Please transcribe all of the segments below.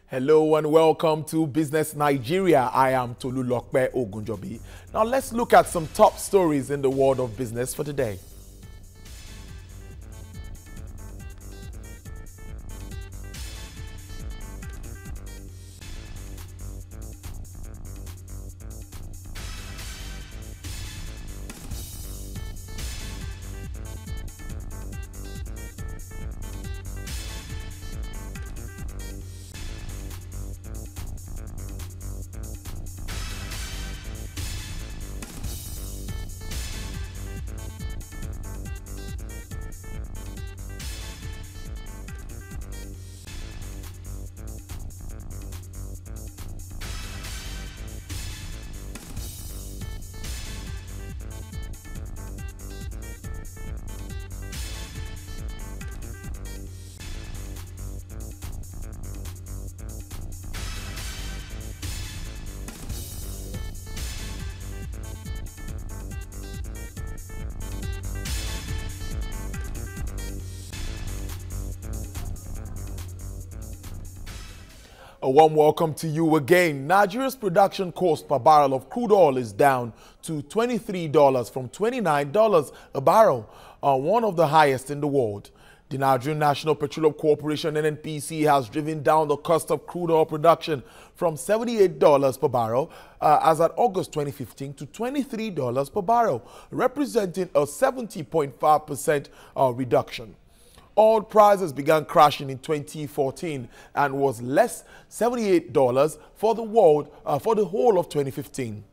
Hello and welcome to Business Nigeria. I am Tolulokpe Ogunjobi. Now let's look at some top stories in the world of business for today. A warm welcome to you again. Nigeria's production cost per barrel of crude oil is down to $23 from $29 a barrel, one of the highest in the world. The Nigerian National Petroleum Corporation (NNPC) has driven down the cost of crude oil production from $78 per barrel as at August 2015 to $23 per barrel, representing a 70.5% reduction. Oil prices began crashing in 2014 and was less $78 for the world for the whole of 2015.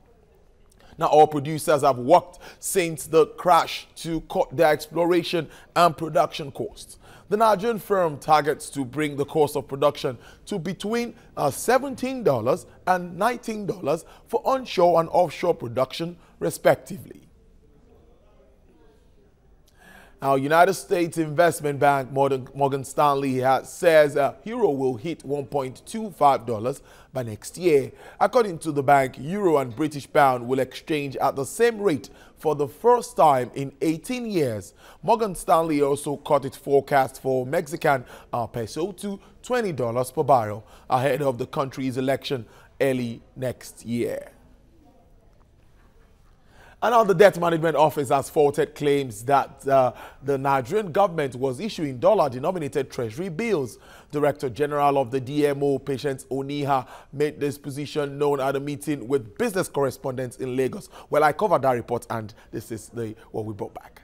Now, oil producers have worked since the crash to cut their exploration and production costs. The Nigerian firm targets to bring the cost of production to between $17 and $19 for onshore and offshore production, respectively. Now, United States investment bank Morgan Stanley says euro will hit $1.25 by next year. According to the bank, euro and British pound will exchange at the same rate for the first time in 18 years. Morgan Stanley also cut its forecast for Mexican peso to $20 per barrel ahead of the country's election early next year. And now the Debt Management Office has faulted claims that the Nigerian government was issuing dollar-denominated Treasury bills. Director General of the DMO, Patience Oniha, made this position known at a meeting with business correspondents in Lagos. Well, I covered that report, and this is what we brought back.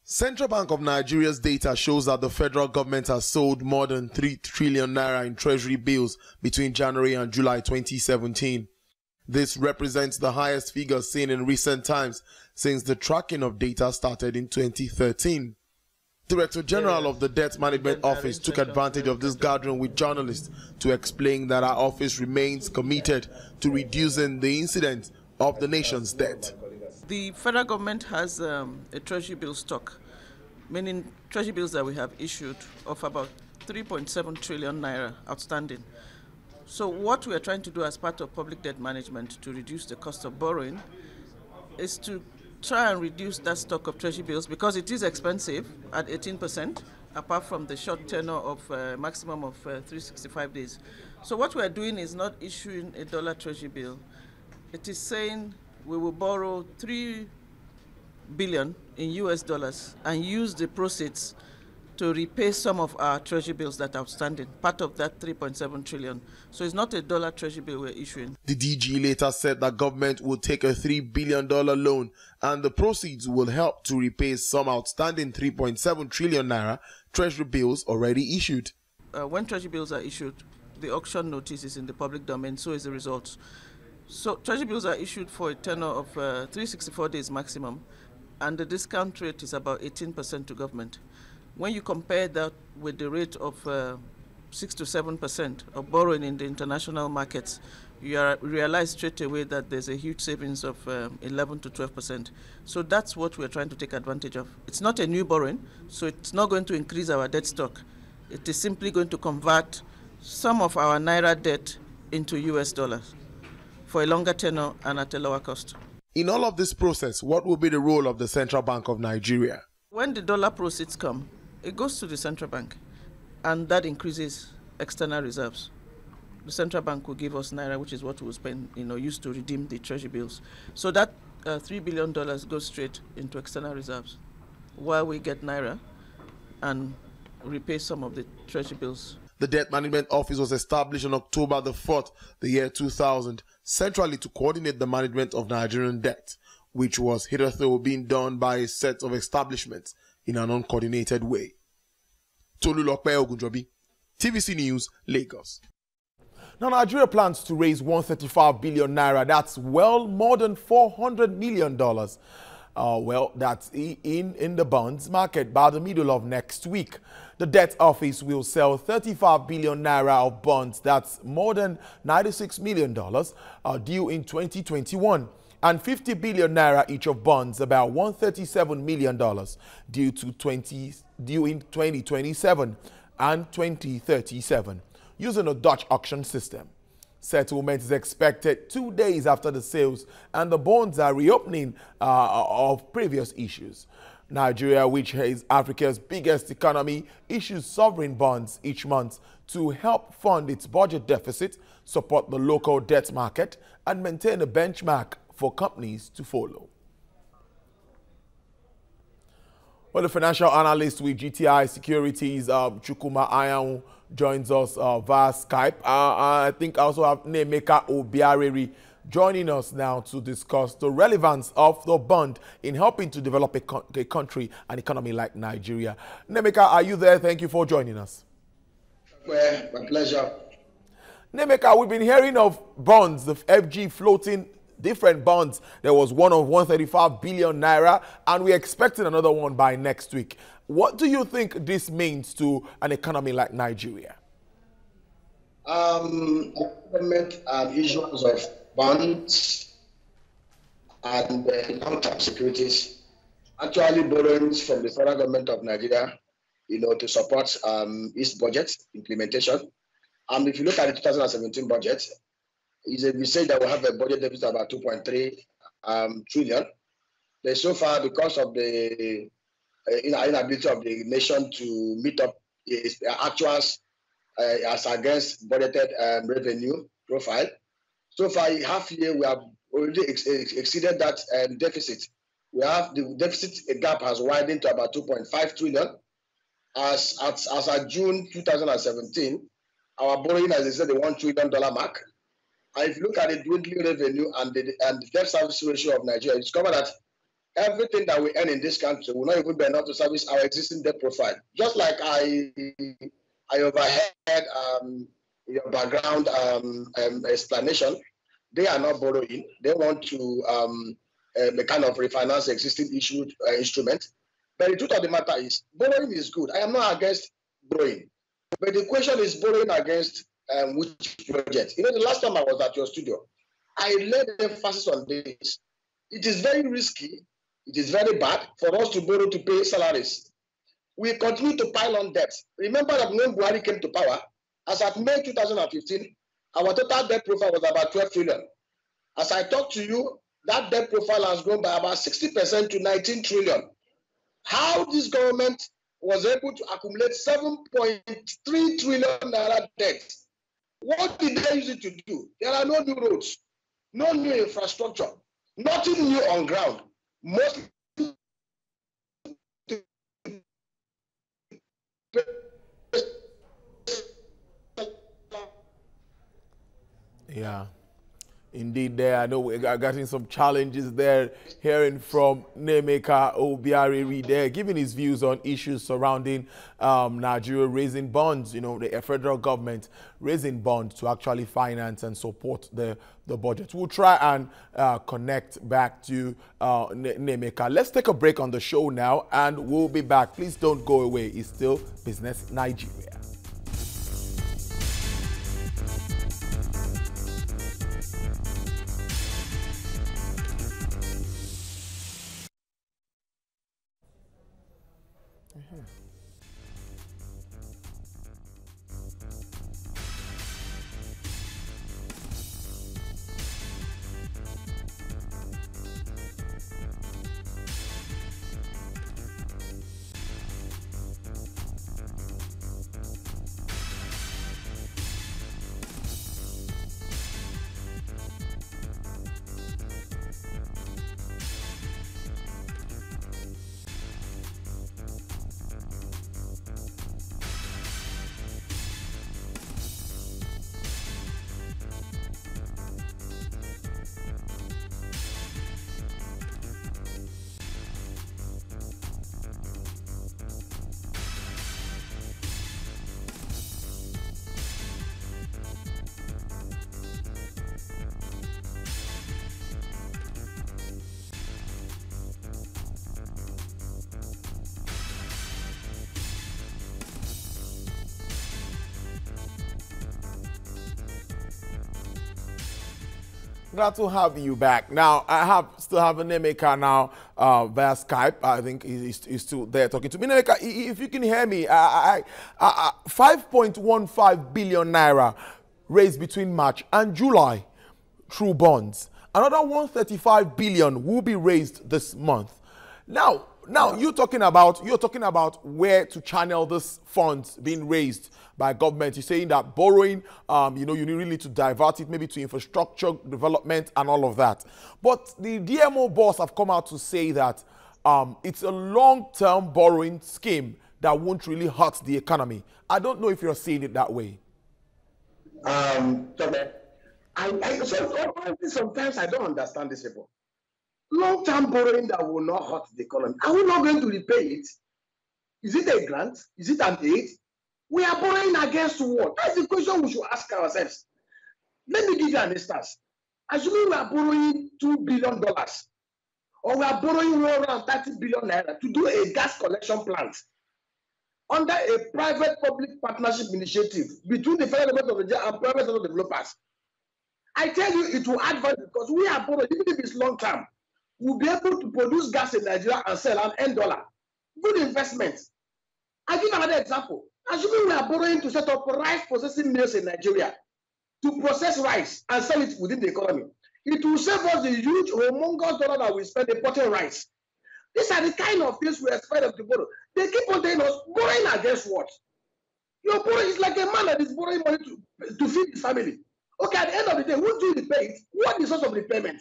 Central Bank of Nigeria's data shows that the federal government has sold more than 3 trillion naira in Treasury bills between January and July 2017. This represents the highest figure seen in recent times since the tracking of data started in 2013. Director General of the Debt Management Office took advantage of this gathering with journalists to explain that our office remains committed to reducing the incidence of the nation's debt. The federal government has a treasury bill stock, meaning treasury bills that we have issued of about 3.7 trillion naira outstanding. So what we are trying to do as part of public debt management to reduce the cost of borrowing is to try and reduce that stock of treasury bills because it is expensive at 18%, apart from the short tenor of maximum of 365 days. So what we are doing is not issuing a dollar treasury bill. It is saying we will borrow $3 billion in US dollars and use the proceeds to repay some of our treasury bills that are outstanding, part of that 3.7 trillion. So it's not a dollar treasury bill we're issuing. The DG later said that government will take a $3 billion loan and the proceeds will help to repay some outstanding 3.7 trillion naira treasury bills already issued. When treasury bills are issued, the auction notice is in the public domain, so is the results. So treasury bills are issued for a tenor of 364 days maximum, and the discount rate is about 18% to government. When you compare that with the rate of 6 to 7% of borrowing in the international markets, you realize straight away that there's a huge savings of 11 to 12%. So that's what we're trying to take advantage of. It's not a new borrowing, so it's not going to increase our debt stock. It is simply going to convert some of our naira debt into US dollars for a longer tenor and at a lower cost. In all of this process, what will be the role of the Central Bank of Nigeria? When the dollar proceeds come, it goes to the central bank, and that increases external reserves. The central bank will give us naira, which is what we'll spend, use to redeem the treasury bills. So that $3 billion goes straight into external reserves, while we get naira and repay some of the treasury bills. The Debt Management Office was established on October the 4th, the year 2000, centrally to coordinate the management of Nigerian debt, which was hitherto being done by a set of establishments in an uncoordinated way. Tolulope Ogunjobi, TVC News, Lagos. Now, Nigeria plans to raise 135 billion naira. That's well more than $400 million. That's in the bonds market by the middle of next week. The debt office will sell 35 billion naira of bonds. That's more than $96 million due in 2021. And 50 billion naira each of bonds, about $137 million due in 2027 and 2037. Using a Dutch auction system. Settlement is expected 2 days after the sales, and the bonds are reopening of previous issues. Nigeria, which is Africa's biggest economy, issues sovereign bonds each month to help fund its budget deficit, support the local debt market, and maintain a benchmark for companies to follow. Well, the financial analyst with GTI Securities, Chukuma Ayaun, joins us via Skype. I think I also have NNAEMEKA OBIARAERI joining us now to discuss the relevance of the bond in helping to develop a country, an economy like Nigeria. NNAEMEKA, are you there? Thank you for joining us. Well, my pleasure. NNAEMEKA, we've been hearing of bonds, the FG floating different bonds. There was one of 135 billion naira, and we're expecting another one by next week. What do you think this means to an economy like Nigeria? The government issuance of bonds and long-term securities, actually borrowings from the federal government of Nigeria, to support its budget implementation. If you look at the 2017 budget, we say that we have a budget deficit of about 2.3 trillion. So far, because of the inability of the nation to meet up its actuals as against budgeted revenue profile, so far, half year, we have already exceeded that deficit. We have the deficit gap has widened to about 2.5 trillion. As of June 2017, our borrowing, as I said, the $1 trillion mark. And if you look at the dwindling revenue and the debt service ratio of Nigeria, you discover that everything that we earn in this country will not even be enough to service our existing debt profile. Just like I overheard your background explanation, they are not borrowing. They want to kind of refinance existing issued instrument. But the truth of the matter is, borrowing is good. I am not against borrowing. But the question is borrowing against which project? The last time I was at your studio, I laid emphasis on this. It is very risky. It is very bad for us to borrow to pay salaries. We continue to pile on debt. Remember that when Buhari came to power, as at May 2015, our total debt profile was about 12 trillion. As I talk to you, that debt profile has grown by about 60% to 19 trillion. How this government was able to accumulate 7.3 trillion naira debt? What did they use it to do? There are no new roads, no new infrastructure, nothing new on ground. Mostly yeah. Indeed, there. I know we're getting some challenges there, hearing from NNAEMEKA OBIARAERI there, giving his views on issues surrounding Nigeria raising bonds, the federal government raising bonds to actually finance and support the budget. We'll try and connect back to NNAEMEKA. Let's take a break on the show now, and we'll be back. Please don't go away. It's still Business Nigeria. glad to have you back. Now, I still have NNAEMEKA now via Skype. I think he's still there talking to me. NNAEMEKA, if you can hear me, 5.15 billion naira raised between March and July through bonds. Another 135 billion will be raised this month. Now you're talking about where to channel this funds being raised by government. You're saying that borrowing, you really need to divert it maybe to infrastructure development and all of that. But the DMO boss have come out to say that it's a long-term borrowing scheme that won't really hurt the economy. I don't know if you're seeing it that way. Sometimes I don't understand this people. Long-term borrowing that will not hurt the economy. Are we not going to repay it? Is it a grant? Is it an aid? We are borrowing against what? That's the question we should ask ourselves. Let me give you an instance. Assuming we are borrowing $2 billion, or we are borrowing 130 billion naira to do a gas collection plant under a private-public partnership initiative between the federal government of Nigeria and private sector developers. I tell you, it will add value because we are borrowing, even if it's long-term, we'll be able to produce gas in Nigeria and sell an end dollar. Good investment. I give another example. Assuming we are borrowing to set up rice processing mills in Nigeria to process rice and sell it within the economy, it will save us the huge, humongous dollar that we spend importing rice. These are the kind of things we expect them to borrow. They keep on telling us, borrowing against what? Your borrowing is like a man that is borrowing money to feed his family. Okay, at the end of the day, who do you repay it? What is the source of repayment?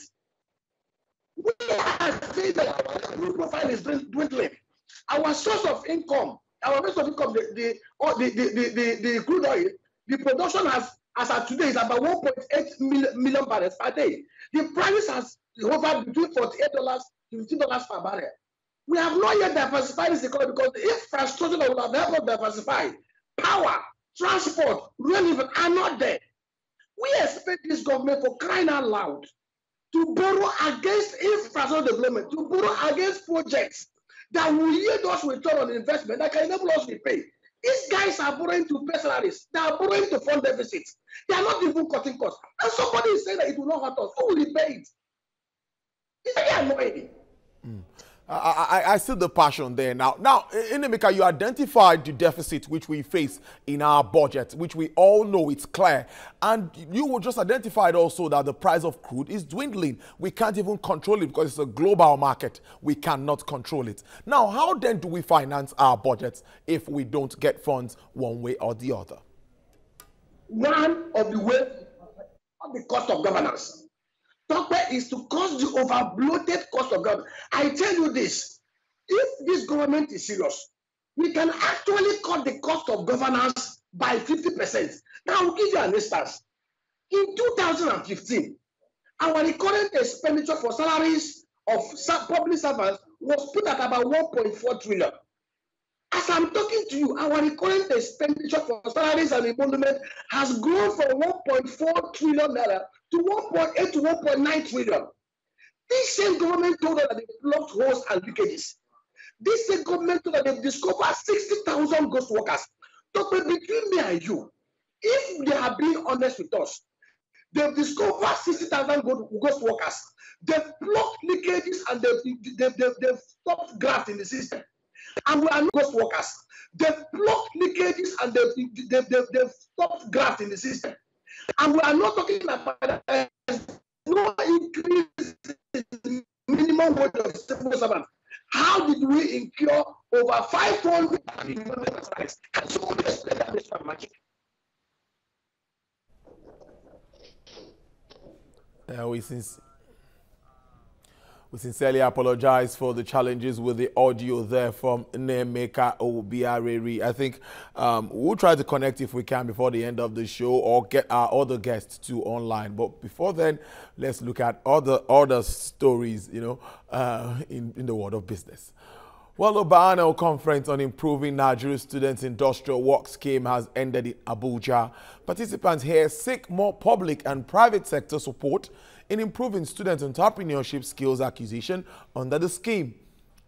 We are saying that our profile is dwindling. Our source of income, the crude oil, the production as of today is about 1.8 million barrels per day. The price has hovered between $48 to $15 per barrel. We have not yet diversified this economy because the infrastructure that would have helped us diversify, power, transport, rail even are not there. We expect this government, for crying out loud, to borrow against infrastructure development, to borrow against projects that will yield us return on investment that can enable us to repay. These guys are borrowing to pay salaries. They are borrowing to fund deficits. They are not even cutting costs. And somebody is saying that it will not hurt us. Who will repay it? It's very annoying. I see the passion there now. Now, NNAEMEKA, you identified the deficit which we face in our budget, which we all know it's clear. And you just identified also that the price of crude is dwindling. We can't even control it because it's a global market. We cannot control it. Now, how then do we finance our budgets if we don't get funds one way or the other? One of the ways of the cost of governance is to cause the over-bloated cost of government. I tell you this, if this government is serious, we can actually cut the cost of governance by 50%. Now, I'll give you an instance. In 2015, our recurrent expenditure for salaries of public servants was put at about 1.4 trillion. As I'm talking to you, our recurrent expenditure for salaries and emolument has grown from 1.4 trillion naira to 1.8 to 1.9 trillion. This same government told us that they blocked holes and leakages. This same government told us that they've discovered 60,000 ghost workers. So between me and you, if they have been honest with us, they've discovered 60,000 ghost workers. They've blocked leakages and they've stopped graft in the system. And we are not ghost workers. They've blocked leakages and they've stopped graft in the system. And we are not talking about no increase in minimum wage of civil servants. How did we incur over 500 million rights? And so we explain that this magic. We sincerely apologize for the challenges with the audio there from NNAEMEKA OBIARAERI. I think we'll try to connect if we can before the end of the show or get our other guests too online. But before then, let's look at other stories, in the world of business. Well, the biennial conference on improving Nigerian students' industrial work scheme has ended in Abuja. Participants here seek more public and private sector support in improving student entrepreneurship skills acquisition under the scheme.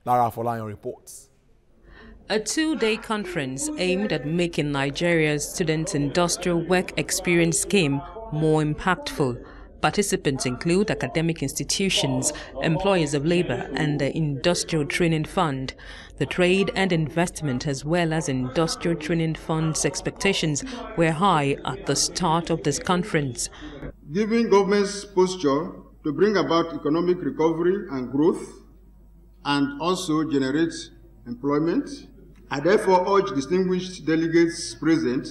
Lara Folayan reports. A two-day conference aimed at making Nigeria's student industrial work experience scheme more impactful Participants include academic institutions, employers of labor, and the Industrial Training Fund. The Trade and Investment as well as Industrial Training Fund's expectations were high at the start of this conference. Given government's posture to bring about economic recovery and growth and also generate employment, I therefore urge distinguished delegates present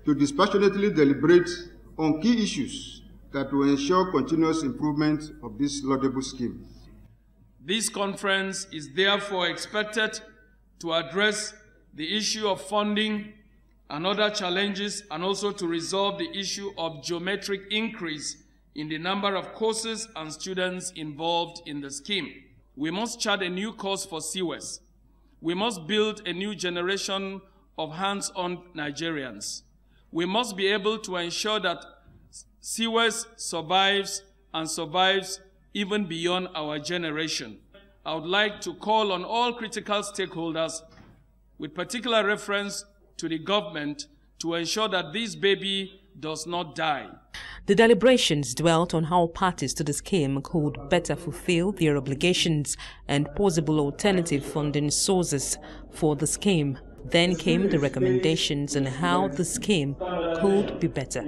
to dispassionately deliberate on key issues that will ensure continuous improvement of this laudable scheme. This conference is therefore expected to address the issue of funding and other challenges, and also to resolve the issue of geometric increase in the number of courses and students involved in the scheme. We must chart a new course for SIWES. We must build a new generation of hands-on Nigerians. We must be able to ensure that SIWES survives and survives even beyond our generation. I would like to call on all critical stakeholders, with particular reference to the government, to ensure that this baby does not die. The deliberations dwelt on how parties to the scheme could better fulfill their obligations and possible alternative funding sources for the scheme. Then came the recommendations on how the scheme could be better.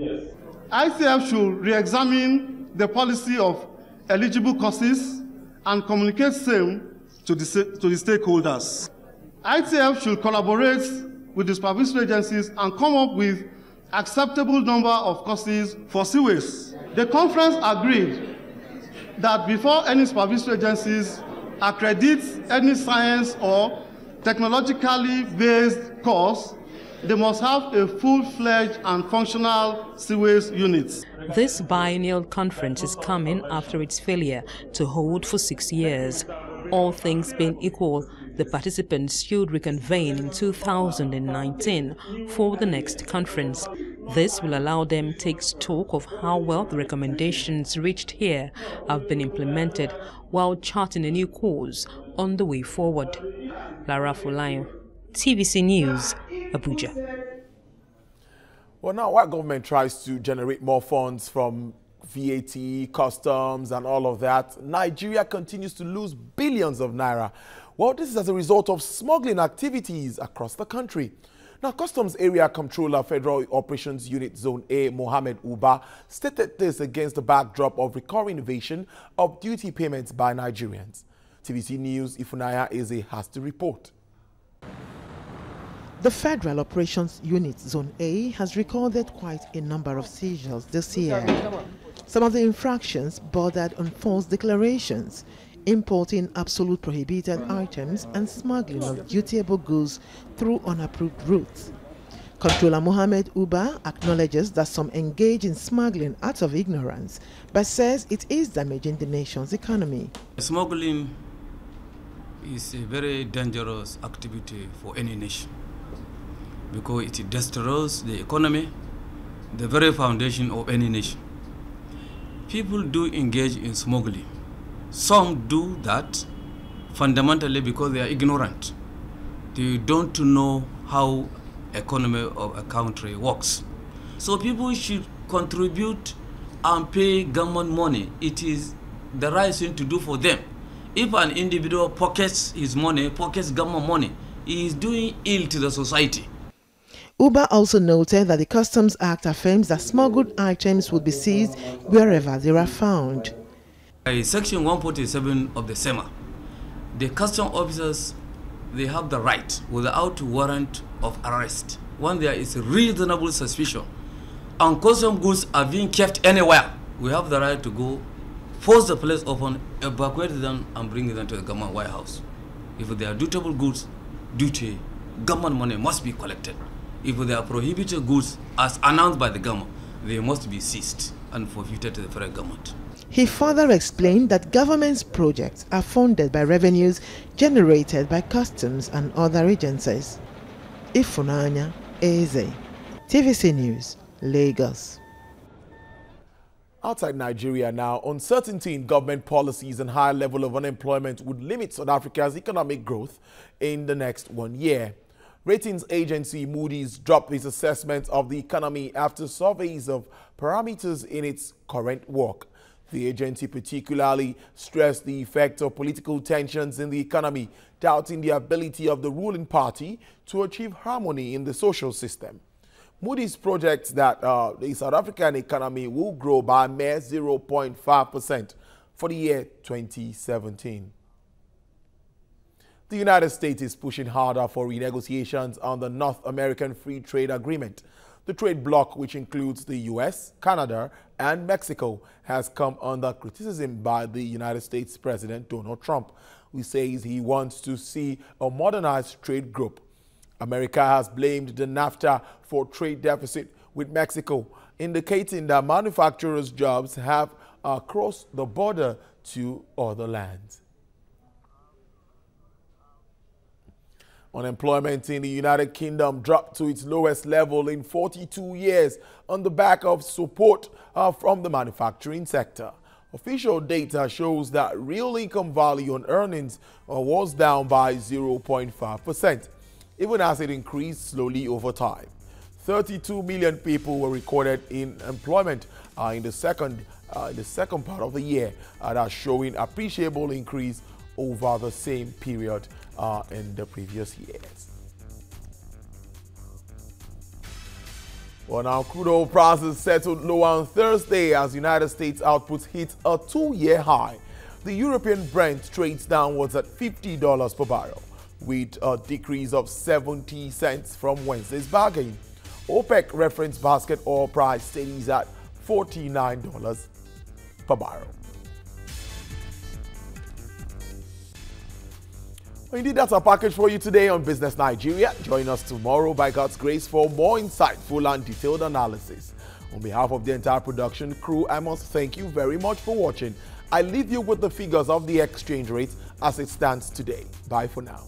ICF should re-examine the policy of eligible courses and communicate same to the stakeholders. ICF should collaborate with the supervisory agencies and come up with acceptable number of courses for SIWES. The conference agreed that before any supervisory agencies accredit any science or technologically based course, they must have a full-fledged and functional SIWES unit. This biennial conference is coming after its failure to hold for 6 years. All things being equal, the participants should reconvene in 2019 for the next conference. This will allow them to take stock of how well the recommendations reached here have been implemented while charting a new course on the way forward. Lara Fulayo, TVC News, Abuja. Well, now our government tries to generate more funds from VAT, customs, and all of that. Nigeria continues to lose billions of naira. Well, this is as a result of smuggling activities across the country. Now, Customs Area Controller Federal Operations Unit Zone A, Mohammed Uba, stated this against the backdrop of recurring evasion of duty payments by Nigerians. TVC News' Ifunaya Eze has to report. The Federal Operations Unit Zone A has recorded quite a number of seizures this year. Some of the infractions bordered on false declarations, importing absolute prohibited items and smuggling of dutiable goods through unapproved routes. Controller Mohammed Uba acknowledges that some engage in smuggling out of ignorance, but says it is damaging the nation's economy. Smuggling is a very dangerous activity for any nation because it destroys the economy, the very foundation of any nation. People do engage in smuggling. Some do that fundamentally because they are ignorant. They don't know how economy of a country works. So people should contribute and pay government money. It is the right thing to do for them. If an individual pockets his money, pockets government money, he is doing ill to the society. Uba also noted that the Customs Act affirms that smuggled items will be seized wherever they are found. By Section 147 of the SEMA, the customs officers, they have the right, without warrant of arrest, when there is a reasonable suspicion, and custom goods are being kept anywhere, we have the right to go, force the place open, evacuate them, and bring them to the government warehouse. If they are dutiable goods, duty, government money must be collected. If they are prohibited goods, as announced by the government, they must be seized and forfeited to the federal government. He further explained that government's projects are funded by revenues generated by customs and other agencies. Ifunanya Eze, TVC News, Lagos. Outside Nigeria now, uncertainty in government policies and higher level of unemployment would limit South Africa's economic growth in the next 1 year. Ratings agency Moody's dropped its assessment of the economy after surveys of parameters in its current work. The agency particularly stressed the effect of political tensions in the economy, doubting the ability of the ruling party to achieve harmony in the social system. Moody's projects that the South African economy will grow by a mere 0.5% for the year 2017. The United States is pushing harder for renegotiations on the North American Free Trade Agreement. The trade bloc, which includes the U.S., Canada, and Mexico, has come under criticism by the United States President Donald Trump, who says he wants to see a modernized trade group. America has blamed the NAFTA for trade deficit with Mexico, indicating that manufacturers' jobs have crossed the border to other lands. Unemployment in the United Kingdom dropped to its lowest level in 42 years on the back of support from the manufacturing sector. Official data shows that real income value on earnings was down by 0.5%, even as it increased slowly over time. 32 million people were recorded in employment in the second part of the year, that's showing appreciable increase over the same period in the previous years. Well, now crude oil prices settled lower on Thursday as United States output hit a 2-year high. The European Brent trades downwards at $50 per barrel, with a decrease of 70 cents from Wednesday's bargain. OPEC reference basket oil price steadies at $49 per barrel. Well, indeed, that's our package for you today on Business Nigeria. Join us tomorrow by God's grace for more insightful and detailed analysis. On behalf of the entire production crew, I must thank you very much for watching. I leave you with the figures of the exchange rate as it stands today. Bye for now.